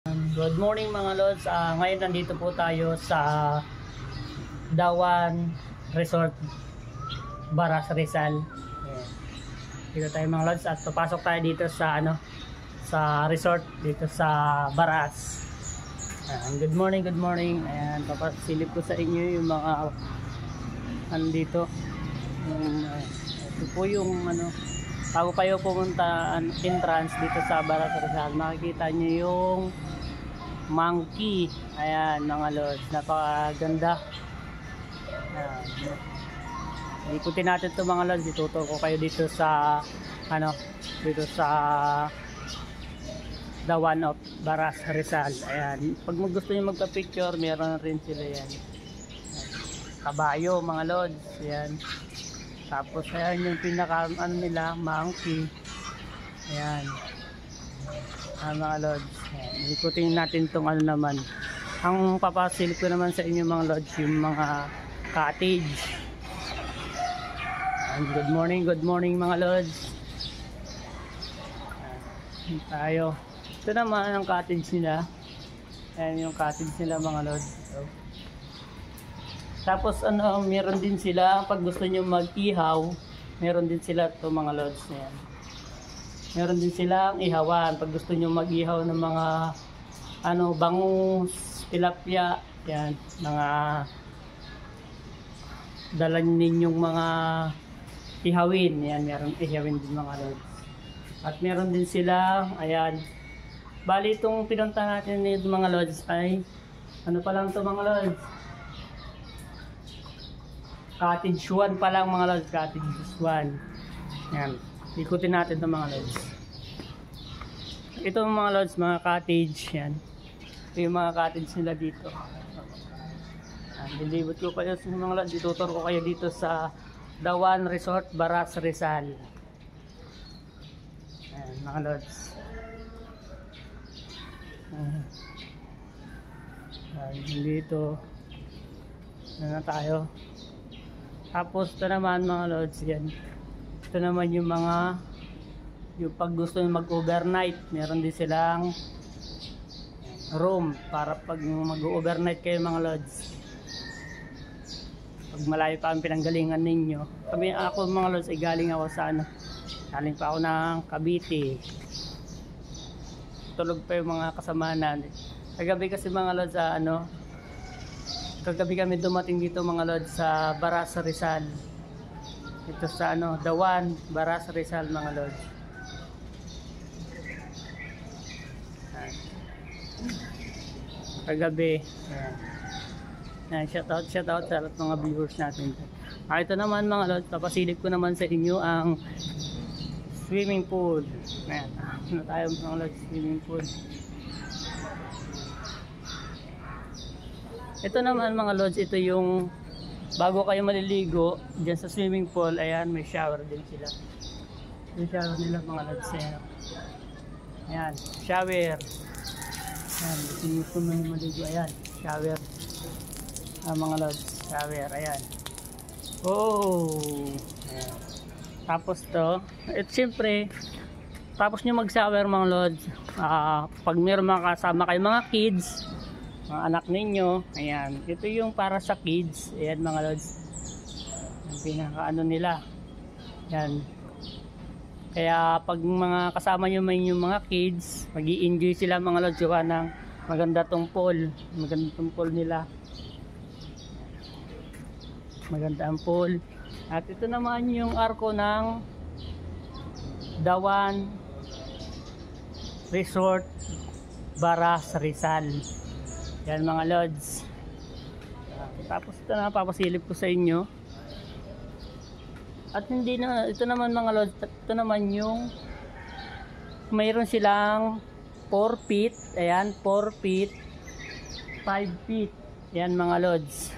Good morning mga lods. Ngayon nandito po tayo sa Dawan Resort, Baras, Rizal. Ayan. Dito tayo mga lods at papasok tayo dito sa sa resort dito sa Baras. Ayan. Good morning. Ayan, papasilip ko sa inyo yung mga dito. Ito po yung bago kayo pumunta entrance dito sa Baras, Rizal, makikita nyo yung monkey. Ayan mga lods, napakaganda. Ikutin natin ito mga lods. Ituturo ko kayo dito sa dito sa Dawan of Baras, Rizal. Ayan, pag gusto niyo magpa-picture, meron rin sila yan. Kabayo mga lods. Ayan. Tapos ayan yung pinaka nila, monkey. Ayan. Mga lods. Ayan. Ikutin natin itong naman. Ang papasilip ko naman sa inyo mga lods, yung mga cottage. Ayan. Good morning mga lods. Ayan. Tayo. Ito naman ang cottage nila. Ayan yung cottage nila mga lods. Tapos meron din sila pag gusto niyo mag-ihaw, meron din sila to mga lods na yan. Meron din silang ihawan pag gusto niyo mag-ihaw ng mga bangus, tilapia, yan, mga dala ninyong mga ihawin, yan, meron ihawin din mga lods. At meron din silang, ayan, bali itong pinunta natin nito mga lods ay pa lang to mga lods, cottage 1 pa lang mga lods, cottage 1. Yan, ikutin natin ito mga lods. Ito mga lods, mga cottage yan. Ito yung mga cottage nila dito. Nilibot ko kayo sa mga lods, itutur ko kayo dito sa Dawan Resort, Baras, Rizal. Ayan mga lods. Dito na tayo. Tapos ito naman mga lods, yan. Ito naman yung pag gusto nyo mag-overnight, meron din silang room para pag mag-overnight kayo mga lods. Pag malayo pa ang pinanggalingan ninyo. Ako mga lods ay galing ako sa galing pa ako ng Cavite. Tulog pa yung mga kasama natin. Kagabi kasi mga lods kagabi kami dumating dito mga lods sa Baras, Rizal. Ito sa Dawan, Baras, Rizal mga lods. Kagabi. Ayan. Shout out sa lahat mga viewers natin. Ito naman mga lods, papasilip ko naman sa inyo ang swimming pool. Ayan. Tayo mga lods, swimming pool. Ito naman mga lods, ito yung bago kayo maliligo dyan sa swimming pool. Ayan, may shower din sila. Yung shower nila mga lods. Ayan, shower. Ayan, gusto mo maligo. Ayan, shower. Mga lods, shower. Ayan. Oh! Ayan. Tapos to, siyempre, tapos nyo mag-shower mga lods, pag meron mga kasama kayo mga kids, mga anak ninyo, ayan, ito yung para sa kids. Ayan mga lods, yung pinaka nila, ayan. Kaya pag mga kasama nyo may yung mga kids, mag-i-enjoy sila mga lods, gawa ng maganda tong pool nila, maganda ang pool. At ito naman yung arko ng Dawan Resort, Baras, Rizal. Yan mga lods. Tapos ito na papasilip ko sa inyo. At ito naman mga lods, ito naman yung mayroon silang 4 feet, ayan, 4 feet, 5 feet. Yan mga lods.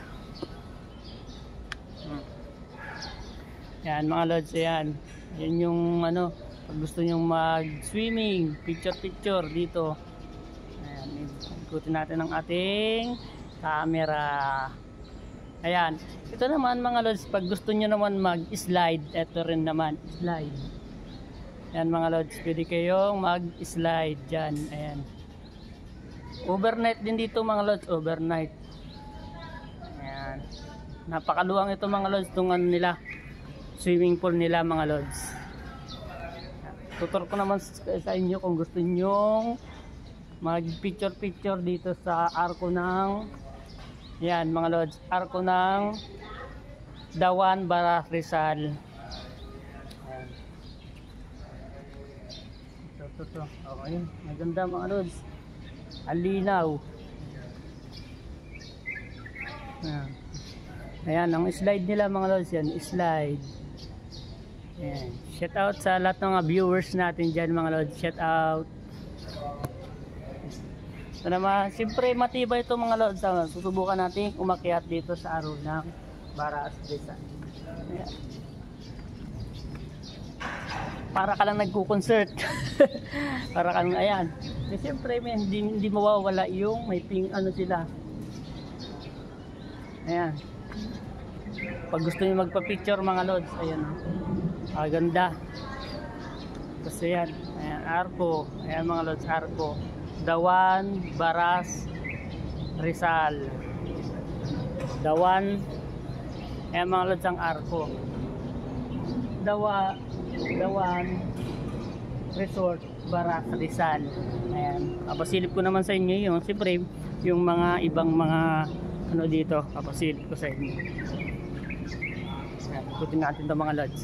Yan mga lods, ayan. Yan yung pag gusto nyo mag-swimming, picture dito. Ayan, ikutin natin ang ating camera. Ayan. Ito naman mga lods, pag gusto nyo naman mag-slide, ito rin naman, slide. Ayan mga lods, pwede kayong mag-slide dyan. Ayan. Overnight din dito mga lods, overnight. Ayan. Napakaluwang ito mga lods, itong ano nila, swimming pool nila mga lods. Tutor ko naman sa inyo kung gusto nyong mag picture dito sa arko ng, yan mga lods, arko ng Dawan, Baras, Rizal. Ito. Okay, maganda mga lods. Alinaw. Ayan, ang slide nila mga lods, yan, slide. Ayan. Shout out sa lahat ng mga viewers natin dyan mga lods. Shout out. Ito naman, siyempre matibay ito mga lods. Susubukan natin umakyat dito sa araw ng Baras, Rizal. Ayan. Para ka lang nagko-concert. Para ka lang, ayan. E, siyempre hindi mawawala yung may ping ano sila. Ayan. Pag gusto niyo magpa-picture mga lods, ayan. Ganda. Kasi yan, ayan, arko. Ayan mga lods, arko. Dawan, Baras, Rizal. Dawan. Ayan mga lods ang arko. Dawan, Resort, Baras, Rizal. Ayan, papasilip ko naman sa inyo yung siyempre yung mga ibang mga ano dito, papasilip ko sa inyo. Ayan, ikutin natin ito mga lods.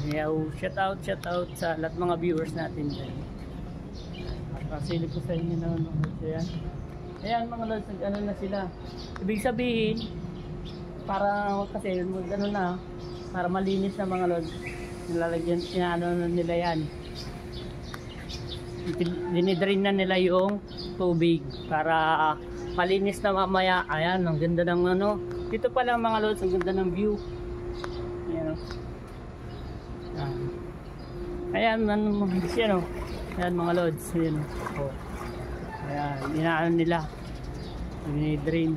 Ayan. Shout out sa lahat mga viewers natin dyan. Pasilip ko sa inyo na mga lods. Ayan. Ayan mga lods, ano na sila. Ibig sabihin, para kasi ano na, para malinis na mga lods, nilalagyan, inaano na nila yan. Dinidrain na nila yung tubig para malinis na mamaya. Ayan, ang ganda ng ano. Dito pa lang mga lods, ang ganda ng view. Ayan. Ayan, ano, ano. Ayan mga lods, ayan. Oh. Ayan, inaano nila. Dinidrain.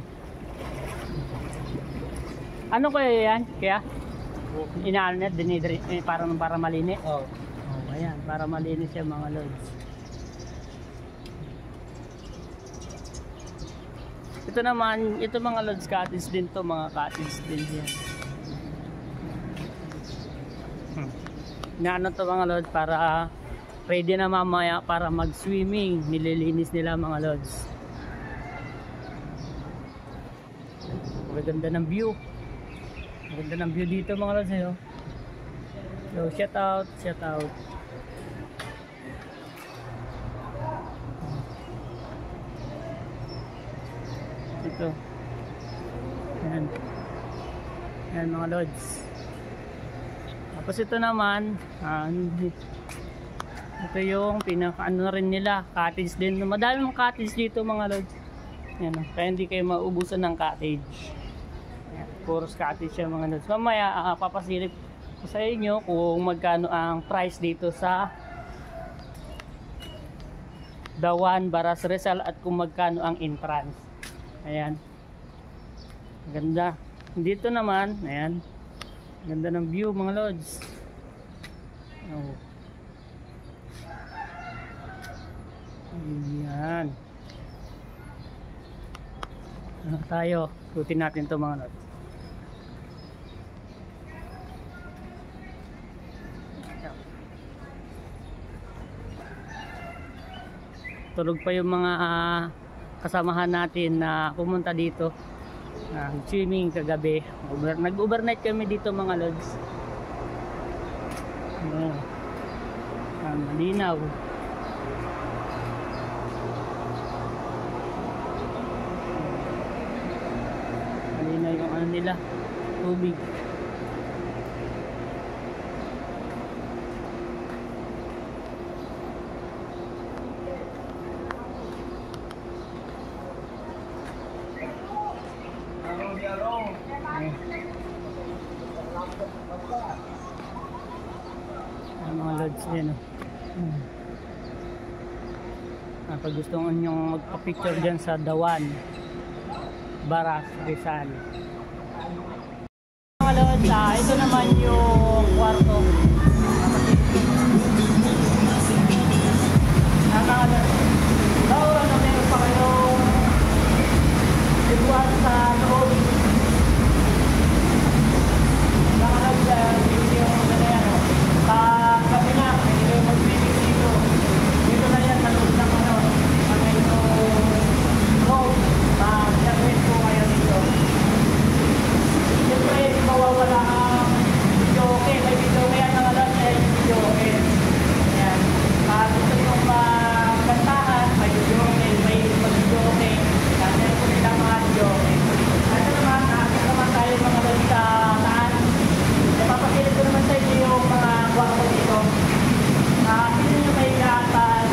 Ano kaya yan? Kaya? Inaano nila, dinidrain, para malinis? Oo. Oh, ayan, para malinis yung mga lods. Ito naman, ito mga lods, cottage din to, mga cottage din yan. Inaano to mga lods, para ready na mamaya para mag-swimming. Nililinis nila mga lods. Maganda ng view. Maganda ng view dito mga lods. Eh, oh. So shout out. Ito. Ayan. Ayan mga lods. Tapos ito naman, ito yung pinaka ano rin nila, cottage din. Madaming cottage dito mga lods. Yan, kaya hindi kayo maubusan ng cottage. Yan, puros cottage yung mga lods. Mamaya papasilip ko sa inyo kung magkano ang price dito sa Dawan, Baras, Rizal at kung magkano ang entrance. Ayan. Ganda. Dito naman, ayan. Ganda ng view mga lods. Oh. Ayan. Ano tayo? Ikutin natin ito mga lods. Tulog pa yung mga kasamahan natin na pumunta dito. Swimming kagabi. Nag-overnight kami dito mga lods. Malinaw. Malinaw yung ano nila, tubig. Mga lods yan. Pag gusto nyo magpa-picture dyan sa Dawan, Baras, Rizal. mga lods, ito naman yung kwarto. Mga lods, meron pa kayong iguan sa loob. Mga lods, yung kabina, may mag-living dito. Dito na yan sa loob ng road. Mag-service po kayo dito. Siyempre, hindi mawawala ang video okay. May video okay yan mga lods, video okay. Ayan. Gusto nyo magkantahan, may video okay, may video okay. Meron po nilang mga video okay. Ito naman, nakakit naman tayo mga lods sa saan. Napapakilid ko naman sa inyo yung mga kwarto dito. Sino nyo may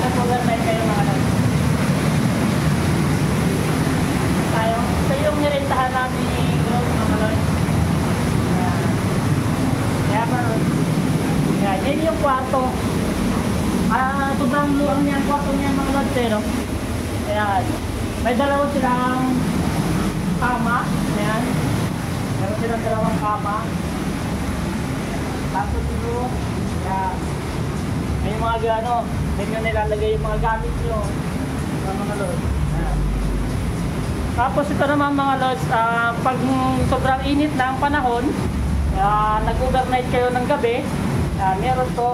nag-overnight kayo mga lods. Ito yung nirentahan namin yung growth mga lods. Yan yung kwarto. Sobrang luang niyan kwarto niyan mga lods no? Ayan. May dalawa silang kama. Ayan. Meron silang dalawang kama. Tapos ito, may mga gano, may nyo nilalagay yung mga gamit nyo mga lods. Ayan. Tapos ito naman mga lods, pag sobrang init na ang panahon, nag-overnight kayo ng gabi, meron to.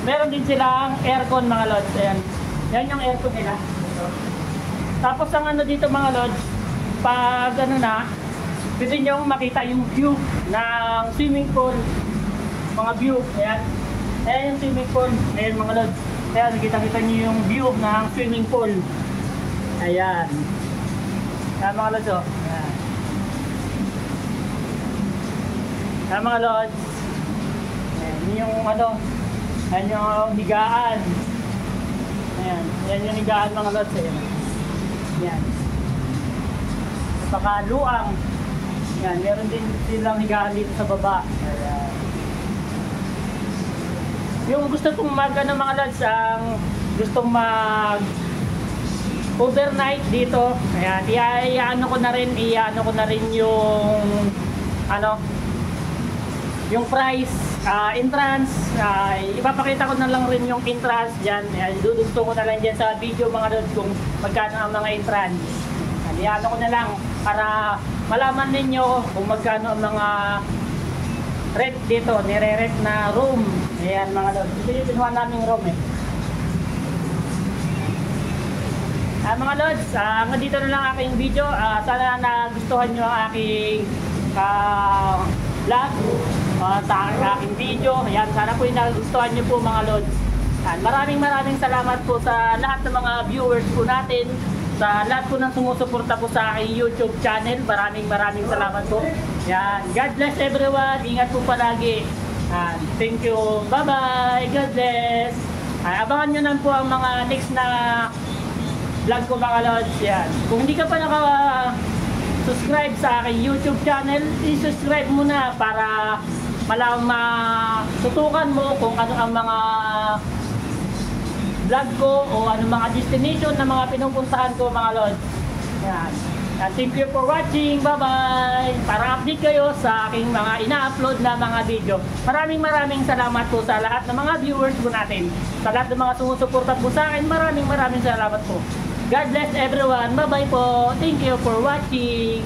Meron din silang aircon mga lods. Ayan. Yan yung aircon nila. Tapos ang ano dito mga lods, pag ano na, pwede nyo makita yung view ng swimming pool. Mga view. Ayan. Ayan yung swimming pool. Ayan mga lods. Ayan, nakita-kita nyo yung view ng swimming pool. Ayan. Ayan mga lods oh. Ayan. Ayan mga lods. Ayan yung ano. Ayan yung higaan. Ayan. Ayan yung higaan mga lods. Ayan. Ayan. Pakaluang. Ayan. Meron din silang higaan dito sa baba. Ayan. Yung gusto kong ano mga lods, ang gustong mag overnight dito. Ayan. Iano ko na rin yung ano, yung price, entrance. Ipapakita ko na lang rin yung entrance dyan. Dudugtong ko na lang dyan sa video mga lods kung magkano ang mga entrance. Iano ko na lang para malaman ninyo kung magkano ang mga rent dito, nire-rent na room. Ayan mga lods. Ito yung pinuha naming room eh. Mga lods, hanggang dito na lang aking video. Sana nagustuhan nyo ang aking vlog. Sa aking video. Ayan, sana po yung nagustuhan nyo po mga lods. Maraming salamat po sa lahat ng mga viewers po natin, sa lahat po ng sumusuporta po sa aking YouTube channel. Maraming salamat po. Ayan, God bless everyone. Ingat po palagi. Thank you. Bye bye. God bless. Abangan nyo na po ang mga next na vlog ko mga lods. Yan. Kung hindi ka pa subscribe sa aking YouTube channel, i-subscribe mo na para matutukan mo kung ano ang mga vlog ko o ano mga destination na mga pinupuntahan ko mga lods. Yan. And thank you for watching. Bye bye. Para update kayo sa aking mga ina-upload na mga video. Maraming salamat po sa lahat ng mga viewers po natin. Sa lahat ng mga sumusuporta po sa akin, maraming salamat po. God bless everyone. Bye bye po. Thank you for watching.